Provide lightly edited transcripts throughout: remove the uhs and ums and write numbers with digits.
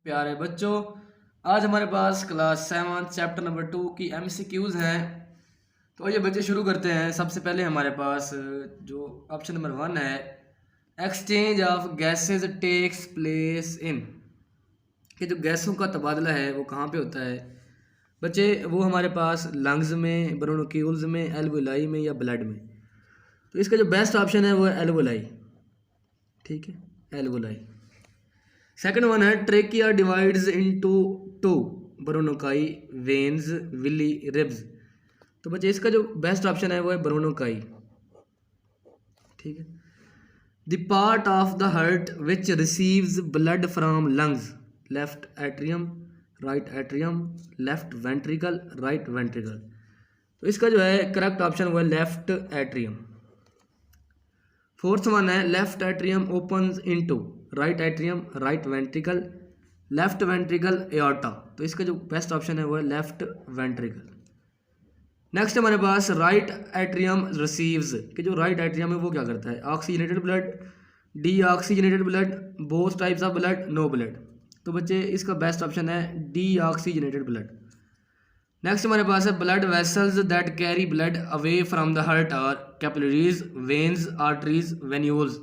प्यारे बच्चों, आज हमारे पास क्लास 7 चैप्टर नंबर 2 की MCQs हैं। तो ये बच्चे शुरू करते हैं। सबसे पहले हमारे पास जो ऑप्शन नंबर 1 है, exchange of gases takes place in, कि जो गैसों का तबादला है वो कहाँ पे होता है बच्चे? वो हमारे पास लंग्स में, ब्रोंकियोल्स में, एल्वोलाई में या ब्लड में। तो इसका जो बेस्ट ऑप्शन है वो है एल्वोलाई। ठीक है, एल्वोलाई। सेकंड वन है trachea divides into two, bronchi, veins, villi, ribs. तो बच्चे इसका जो बेस्ट ऑप्शन है वो है ब्रोनोकाई। ठीक है। The part of the heart which receives blood from lungs, left atrium, right atrium, left ventricle, right ventricle. तो इसका जो है करेक्ट ऑप्शन वो है लेफ्ट एट्रियम। फोर्थ वन है left atrium opens into, right atrium, right ventricle, left ventricle, aorta. तो इसका जो बेस्ट ऑप्शन है वो है लेफ्ट वेंट्रिकल। नेक्स्ट हमारे पास राइट एट्रियम रिसीव्स, कि जो राइट एट्रियम है वो क्या करता है? Oxygenated blood, deoxygenated blood, both types of blood, no blood. तो बच्चे इसका बेस्ट ऑप्शन है डी ऑक्सीजनेटेड ब्लड। नेक्स्ट हमारे पास है blood vessels that carry blood away from the heart और कैपिलरीज, वेन्स, आर्टरीज, वेन्यूल्स।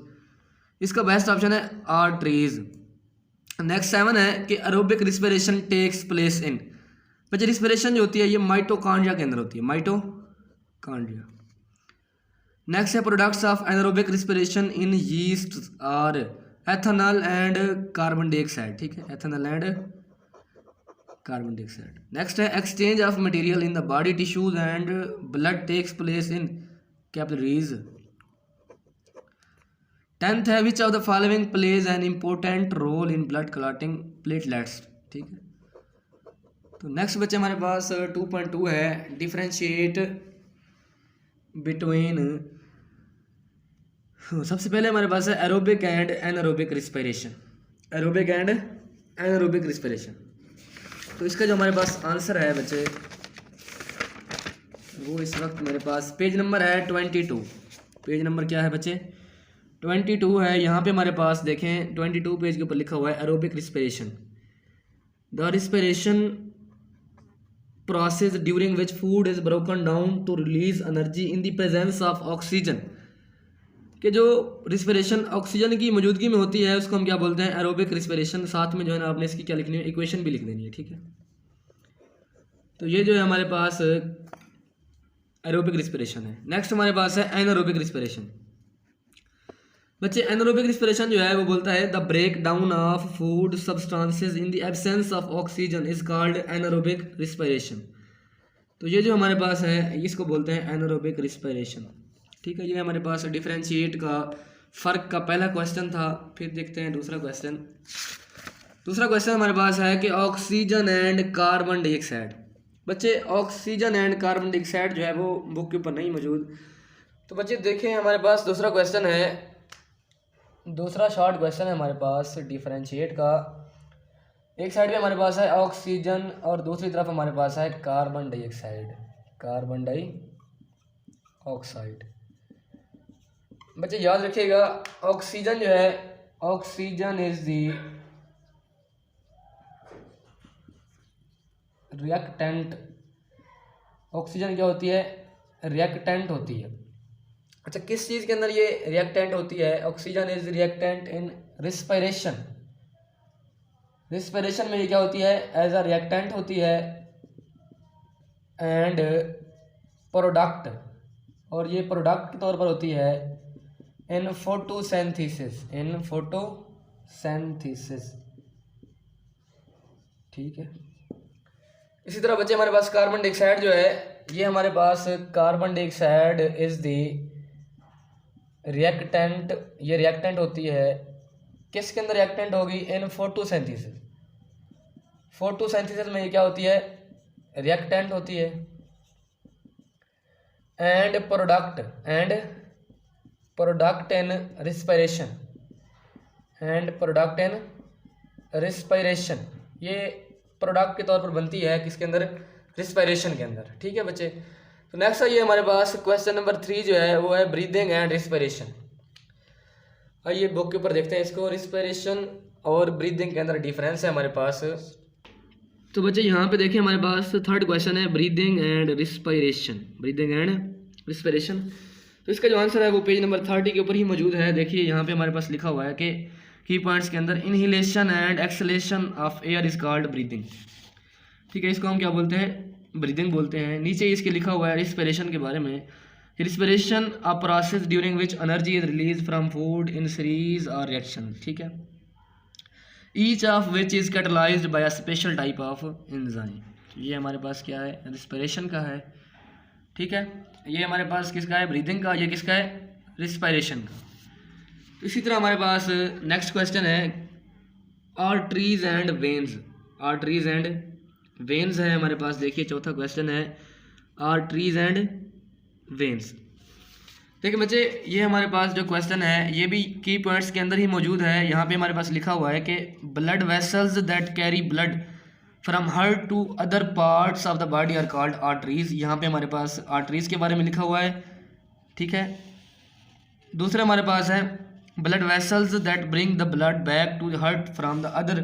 इसका बेस्ट ऑप्शन है आर्टरीज। नेक्स्ट 7 है कि aerobic respiration takes place in, बच्चे रिस्पिरेशन जो होती है ये माइटोकॉन्ड्रिया के अंदर होती है, माइटोकॉन्ड्रिया। नेक्स्ट है products of anaerobic respiration in yeast और एथेनॉल एंड कार्बन डाइऑक्साइड। ठीक है, ethanol and carbon dioxide. Next है exchange of material in the body tissues and blood takes place in capillaries. 10th है which of the following plays an important role in blood clotting platelets. ठीक है। तो next बच्चे हमारे पास 2.2 है differentiate between. सबसे पहले हमारे पास है aerobic and anaerobic respiration, aerobic and anaerobic respiration. तो इसका जो हमारे पास आंसर है बच्चे वो इस वक्त मेरे पास पेज नंबर है 22। पेज नंबर क्या है बच्चे? 22 है। यहाँ पे हमारे पास देखें 22 पेज के ऊपर लिखा हुआ है aerobic respiration, the respiration process during which food is broken down to release energy in the presence of oxygen, कि जो रिस्पिरेशन ऑक्सीजन की मौजूदगी में होती है उसको हम क्या बोलते हैं? Aerobic respiration. साथ में जो है ना आपने इसकी क्या लिखनी है? इक्वेशन भी लिख देनी है। ठीक है। तो ये जो है हमारे पास एरोबिक रिस्पिरेशन है। नेक्स्ट हमारे पास है एनारोबिक रिस्पिरेशन। बच्चे एनारोबिक रिस्पिरेशन जो है वो बोलता है the break down of food substances in the absence of oxygen is called anaerobic respiration. तो ये जो हमारे पास है इसको बोलते हैं एनारोबिक रिस्पिरेशन। ठीक है, ये हमारे पास डिफरेंशिएट का फ़र्क का पहला क्वेश्चन था। फिर देखते हैं दूसरा क्वेश्चन। दूसरा क्वेश्चन हमारे पास है कि ऑक्सीजन एंड कार्बन डाइऑक्साइड। बच्चे ऑक्सीजन एंड कार्बन डाइऑक्साइड जो है वो बुक के ऊपर नहीं मौजूद। तो बच्चे देखें हमारे पास दूसरा क्वेश्चन है, दूसरा शॉर्ट क्वेश्चन है हमारे पास डिफरेंशिएट का। एक साइड पे हमारे पास है ऑक्सीजन और दूसरी तरफ हमारे पास है कार्बन डाइऑक्साइड, कार्बन डाइऑक्साइड। बच्चे याद रखिएगा ऑक्सीजन जो है, oxygen is the reactant. Oxygen क्या होती है? रिएक्टेंट होती है। अच्छा, किस चीज़ के अंदर ये रिएक्टेंट होती है? Oxygen is reactant in respiration. Respiration में ये क्या होती है? एज अ रिएक्टेंट होती है एंड प्रोडक्ट, और ये प्रोडक्ट के तौर पर होती है इन फोटोसिंथेसिस, इन फोटोसिंथेसिस। ठीक है। इसी तरह बच्चे हमारे पास कार्बन डाइऑक्साइड जो है, ये हमारे पास carbon dioxide is the reactant. ये रिएक्टेंट होती है, किसके अंदर रिएक्टेंट होगी? In photosynthesis. फोटोसिंथेसिस में ये क्या होती है? रिएक्टेंट होती है। And product in respiration, and product in respiration. ये प्रोडक्ट के तौर पर बनती है किसके अंदर? रिस्पिरेशन के अंदर। ठीक है बच्चे। तो नेक्स्ट है ये हमारे पास क्वेश्चन नंबर 3 जो है वो है ब्रीदिंग एंड रिस्पिरेशन। आइए बुक के ऊपर देखते हैं इसको। रिस्पिरेशन और ब्रीदिंग के अंदर डिफरेंस है हमारे पास। तो बच्चे यहाँ पे देखिए हमारे पास थर्ड क्वेश्चन है breathing and respiration, breathing and respiration. तो इसका जो आंसर है वो पेज नंबर 30 के ऊपर ही मौजूद है। देखिए यहाँ पे हमारे पास लिखा हुआ है कि की पॉइंट्स के अंदर inhalation and acceleration of air is called breathing. ठीक है, इसको हम क्या बोलते हैं, ब्रीदिंग बोलते हैं। नीचे इसके लिखा हुआ है रिस्पिरेशन के बारे में, respiration a process during which energy is release from food in series और रिएक्शन। ठीक है, each of which is catalysed by a special type of enzyme. ये हमारे पास क्या है, रिस्पिरेशन का है। ठीक है, ये हमारे पास किसका है, ब्रीदिंग का। ये किसका है, रिस्पिरेशन का। तो इसी तरह हमारे पास नेक्स्ट क्वेश्चन है arteries and veins. Arteries and veins है हमारे पास। देखिए चौथा क्वेश्चन है आर्टरीज एंड वेन्स। देखिए बच्चे ये हमारे पास जो क्वेश्चन है ये भी की पॉइंट्स के अंदर ही मौजूद है। यहाँ पे हमारे पास लिखा हुआ है कि blood vessels that carry blood from heart to other parts of the body are called arteries. यहाँ पे हमारे पास आर्टरीज के बारे में लिखा हुआ है। ठीक है, दूसरा हमारे पास है blood vessels that bring the blood back to the heart from the other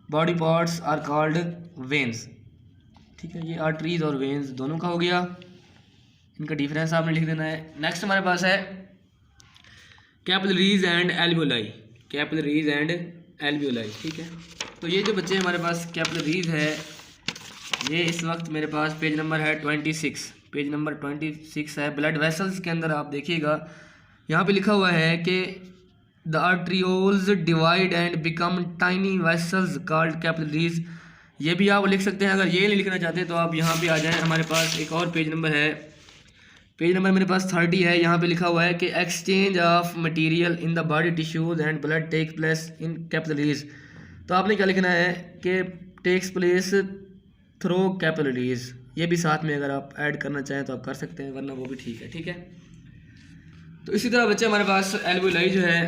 body parts are called veins. ठीक है, ये आर्टरीज और वेन्स दोनों का हो गया, इनका डिफरेंस आपने लिख देना है। नेक्स्ट हमारे पास है capillaries and alveoli. Capillaries and alveoli. ठीक है, तो ये जो बच्चे हमारे पास कैपिलरीज है ये इस वक्त मेरे पास पेज नंबर है 26, पेज नंबर 26 है। ब्लड वेसल्स के अंदर आप देखिएगा यहाँ पे लिखा हुआ है कि the arterioles divide and become tiny vessels called capillaries. ये भी आप लिख सकते हैं। अगर ये नहीं लिखना चाहते तो आप यहाँ पे आ जाएं। हमारे पास एक और पेज नंबर है, पेज नंबर मेरे पास 30 है। यहाँ पे लिखा हुआ है कि exchange of material in the body tissues and blood take place in capillaries. तो आपने क्या लिखना है कि टेक्स प्लेस थ्रू कैपिलरीज। ये भी साथ में अगर आप ऐड करना चाहें तो आप कर सकते हैं, वरना वो भी ठीक है। ठीक है, तो इसी तरह बच्चे हमारे पास एल्वियोलाई जो है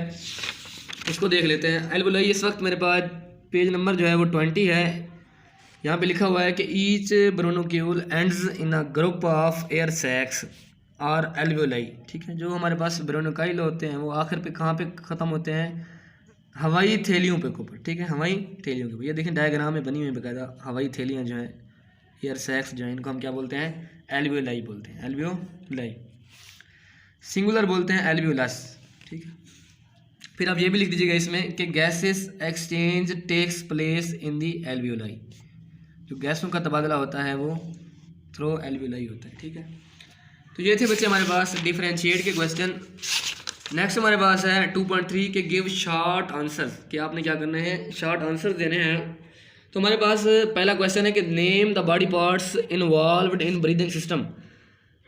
उसको देख लेते हैं। एल्वियोलाई इस वक्त मेरे पास पेज नंबर जो है वो 20 है। यहाँ पे लिखा हुआ है कि each bronchiole ends in a group of air sacs और एल्वियोलाई। ठीक है, जो हमारे पास ब्रोनोकाइल होते हैं वो आखिर पे कहाँ पे ख़त्म होते हैं, हवाई थैलियों पे ऊपर। ठीक है, हवाई थैलियों के ऊपर। ये देखें डायग्राम में बनी हुई बकायदा हवाई थैलियाँ जो हैं, एयर सैक्स जो हैं, इनको हम क्या बोलते हैं, एल्वियोलाई बोलते हैं। एल्वियोलाई सिंगुलर बोलते हैं एल्वियोलस। ठीक है, फिर आप ये भी लिख दीजिएगा इसमें कि gases exchange takes place in the alveoli. जो गैसों का तबादला होता है वो थ्रू एल्वियोलाई होता है। ठीक है, तो ये थे बच्चे हमारे पास डिफरेंशिएट के क्वेश्चन। नेक्स्ट हमारे पास है 2.3 के गिव शॉर्ट आंसर, कि आपने क्या करना है, शॉर्ट आंसर देने हैं। तो हमारे पास पहला क्वेश्चन है कि name the body parts involved in breathing system.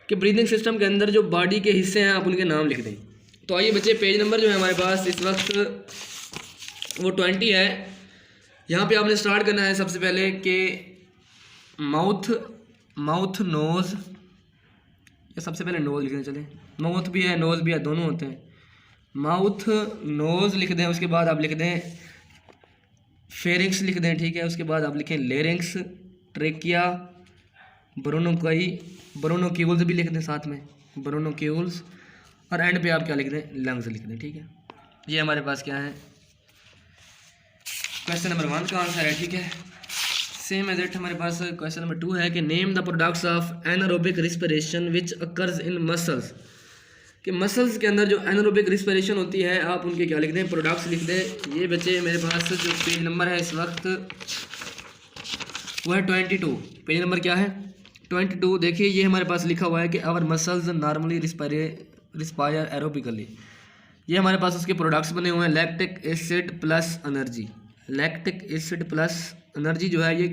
कि ब्रीदिंग सिस्टम के अंदर जो बॉडी के हिस्से हैं आप उनके नाम लिख दें। तो आइए बच्चे पेज नंबर जो है हमारे पास इस वक्त वो 20 है। यहाँ पे आपने स्टार्ट करना है सबसे पहले कि माउथ नोज़, या सबसे पहले नोज़ लिखने चले, माउथ भी है नोज़ भी है, दोनों होते हैं। माउथ नोज़ लिख दें, उसके बाद आप लिख दें फेरिंग्स लिख दें। ठीक है, उसके बाद आप लिखें लेरिंग्स, ट्रेकिया, ब्रोनोक्यूल्स भी लिख दें साथ में, ब्रोनोक्यूल्स, और एंड पे आप क्या लिख दें, लंग्स लिख दें। ठीक है, ये हमारे पास क्या है, क्वेश्चन नंबर 1 का आंसर है। ठीक है, सेम एज इट हमारे पास क्वेश्चन नंबर 2 है कि name the products of anaerobic respiration which occurs in muscles. कि मसल्स के अंदर जो एनारोबिक रिस्पिरेशन होती है आप उनके क्या लिख दें, प्रोडक्ट्स लिख दें। ये बच्चे मेरे पास जो पेज नंबर है इस वक्त वो है 22। पेज नंबर क्या है, 22। देखिए ये हमारे पास लिखा हुआ है कि our muscles normally respire aerobically. ये हमारे पास उसके प्रोडक्ट्स बने हुए हैं, lactic acid plus energy. Lactic acid plus energy जो है ये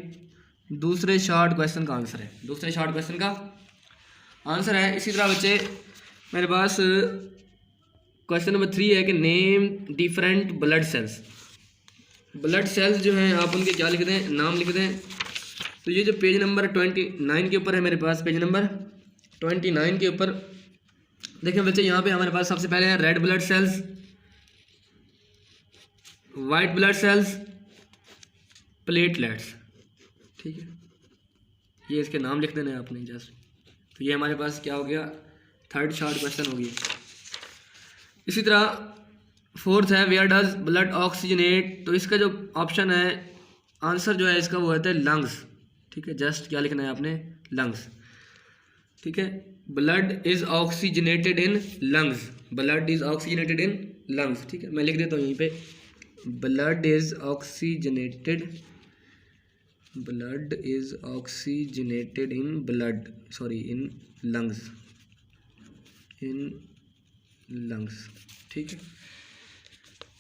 दूसरे शॉर्ट क्वेश्चन का आंसर है, दूसरे शॉर्ट क्वेश्चन का आंसर है। इसी तरह बच्चे मेरे पास क्वेश्चन नंबर 3 है कि name different blood cells. Blood cells जो हैं आप उनके क्या लिख दें, नाम लिख दें। तो ये जो पेज नंबर 29 के ऊपर है मेरे पास, पेज नंबर 29 के ऊपर देखें बच्चे, यहाँ पे हमारे पास सबसे पहले है red blood cells, white blood cells, platelets. ठीक है, ये इसके नाम लिख देना है आपने जस्ट। तो ये हमारे पास क्या हो गया, थर्ड शॉर्ट क्वेश्चन हो गया। इसी तरह फोर्थ है वेयर डज ब्लड ऑक्सीजनेट, तो इसका जो ऑप्शन है आंसर जो है इसका वो होता है लंग्स। ठीक है, जस्ट क्या लिखना है आपने, लंग्स। ठीक है, blood is oxygenated in lungs, blood is oxygenated in lungs. ठीक है, मैं लिख देता हूँ यहीं पे, blood is oxygenated, blood is oxygenated in blood, sorry in lungs, in lungs. ठीक है,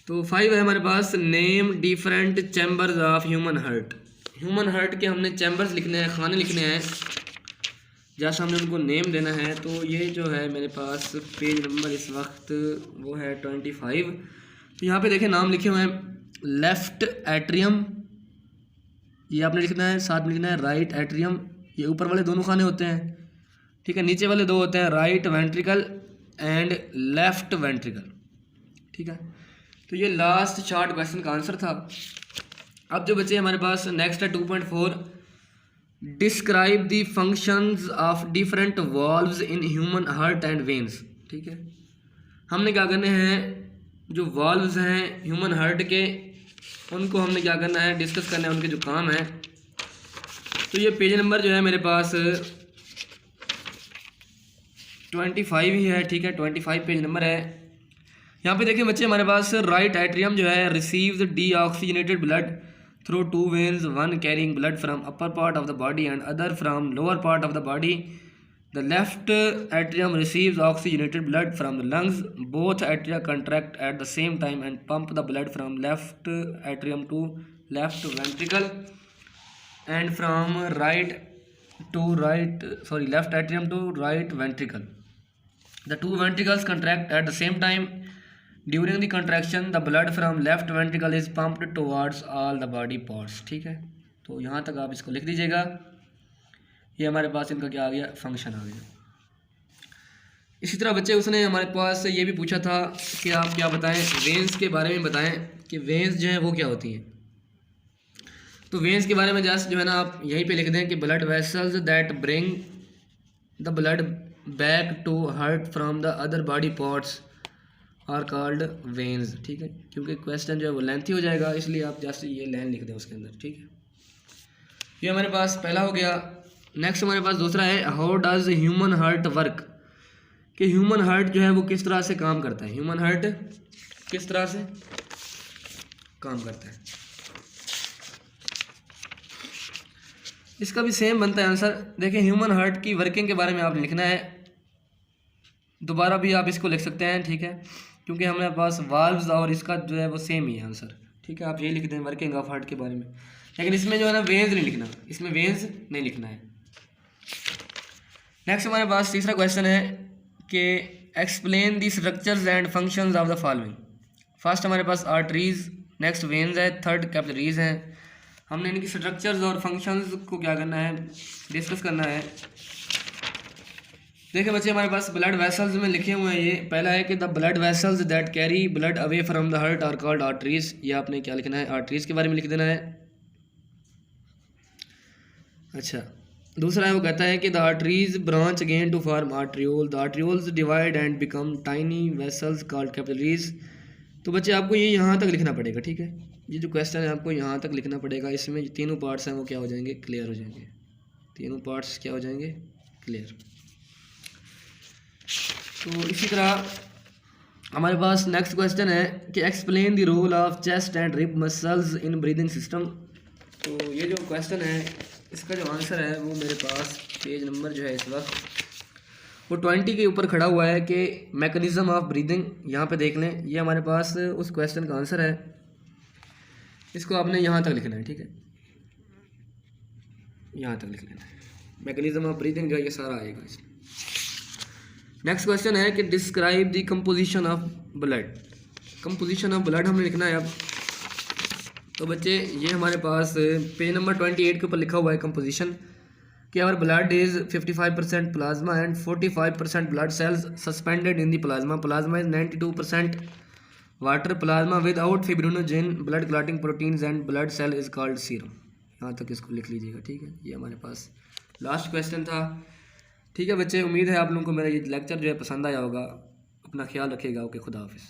तो 5 है हमारे पास, name different chambers of human heart. Human heart के हमने चैम्बर्स लिखने हैं, खाने लिखने हैं, जैसा हमने उनको नेम देना है। तो ये जो है मेरे पास पेज नंबर इस वक्त वो है 25। तो यहाँ पे देखें नाम लिखे हुए हैं, लेफ्ट एट्रियम ये आपने लिखना है, साथ में लिखना है राइट एट्रियम, ये ऊपर वाले दोनों खाने होते हैं। ठीक है, नीचे वाले दो होते हैं right ventricle and left ventricle. ठीक है, तो ये लास्ट शार्ट क्वेश्चन का आंसर था। अब जो बचे हमारे पास नेक्स्ट है 2.4, describe the functions of different valves in human heart and veins. ठीक है, हमने क्या करने हैं, जो वॉल्व्स हैं ह्यूमन हार्ट के उनको हमने क्या करना है, डिस्कस करना है, उनके जो काम है। तो ये पेज नंबर जो है मेरे पास 25 ही है। ठीक है, 25 पेज नंबर है। यहाँ पे देखिए बच्चे हमारे पास राइट एट्रियम जो है receives deoxygenated blood through 2 veins, one carrying blood from upper part of the body and other from lower part of the body. The left atrium receives oxygenated blood from the lungs, both atria contract at the same time and pump the blood from left atrium to left ventricle and from left atrium to right ventricle. The two ventricles contract at the same time. During the contraction, the blood from left ventricle is pumped towards all the body parts. ठीक है, तो यहाँ तक आप इसको लिख दीजिएगा। ये हमारे पास इनका क्या आ गया, फंक्शन आ गया। इसी तरह बच्चे उसने हमारे पास ये भी पूछा था कि आप क्या बताएं, वेन्स के बारे में बताएं कि वेन्स जो है वो क्या होती हैं। तो वेन्स के बारे में जस्ट जो है ना आप यहीं पे लिख दें कि blood vessels that bring the blood back to heart from the other body parts are called veins. ठीक है, क्योंकि क्वेश्चन जो है वो लेंथी हो जाएगा, इसलिए आप जस्ट ये लाइन लिख दें उसके अंदर। ठीक है, ये हमारे पास पहला हो गया। नेक्स्ट हमारे पास दूसरा है, how does human heart work, कि ह्यूमन हार्ट जो है वो किस तरह से काम करता है, ह्यूमन हार्ट किस तरह से काम करता है। इसका भी सेम बनता है आंसर। देखिए ह्यूमन हार्ट की वर्किंग के बारे में आपने लिखना है, दोबारा भी आप इसको लिख सकते हैं। ठीक है, क्योंकि हमारे पास वाल्व्स और इसका जो है वो सेम ही है आंसर। ठीक है, आप ये लिख दें वर्किंग ऑफ हार्ट के बारे में, लेकिन इसमें जो है ना वेन्स नहीं लिखना, इसमें वेन्स नहीं लिखना है। नेक्स्ट हमारे पास तीसरा क्वेश्चन है कि explain the structures and functions of the following. First हमारे पास आर्टरीज, नेक्स्ट वेन्स है, थर्ड कैपिलरीज हैं। हमने इनकी स्ट्रक्चर्स और फंक्शंस को क्या करना है, डिस्कस करना है। देखिए बच्चे हमारे पास ब्लड वेसल्स में लिखे हुए हैं। ये पहला है कि the blood vessels that carry blood away from the heart are called arteries. ये आपने क्या लिखना है, आर्टरीज के बारे में लिख देना है। अच्छा, दूसरा है वो कहता है कि the arteries branch again to form arteriole, the arterioles divide and become tiny vessels called capillaries. तो बच्चे आपको ये यहाँ तक लिखना पड़ेगा। ठीक है, ये जो क्वेश्चन है आपको यहाँ तक लिखना पड़ेगा। इसमें जो तीनों पार्ट्स हैं वो क्या हो जाएंगे, क्लियर हो जाएंगे। तीनों पार्ट्स क्या हो जाएंगे, क्लियर। तो इसी तरह हमारे पास नेक्स्ट क्वेश्चन है कि explain the role of chest and rib muscles in breathing system. तो ये जो क्वेश्चन है इसका जो आंसर है वो मेरे पास पेज नंबर जो है इस वक्त वो 20 के ऊपर खड़ा हुआ है कि मैकेनिज्म ऑफ ब्रीदिंग। यहाँ पे देख लें, ये हमारे पास उस क्वेश्चन का आंसर है। इसको आपने यहाँ तक लिखना है। ठीक है, यहाँ तक लिख लेना है, मैकेनिज्म ऑफ ब्रीदिंग का ये सारा आएगा इसमें। नेक्स्ट क्वेश्चन है कि describe the composition of blood. Composition of blood हमने लिखना है अब। तो बच्चे ये हमारे पास पेज नंबर 28 के ऊपर लिखा हुआ है कंपोजिशन कि our blood is 55% plasma and 45% blood cells suspended in the plasma. Plasma is 92% water. Plasma without fibrinogen blood clotting proteins and blood cell is called serum. यहाँ तक इसको लिख लीजिएगा। ठीक है, ये हमारे पास लास्ट क्वेश्चन था। ठीक है बच्चे, उम्मीद है आप लोगों को मेरा ये लेक्चर जो है पसंद आया होगा। अपना ख्याल रखिएगा। ओके, खुदा हाफिज़।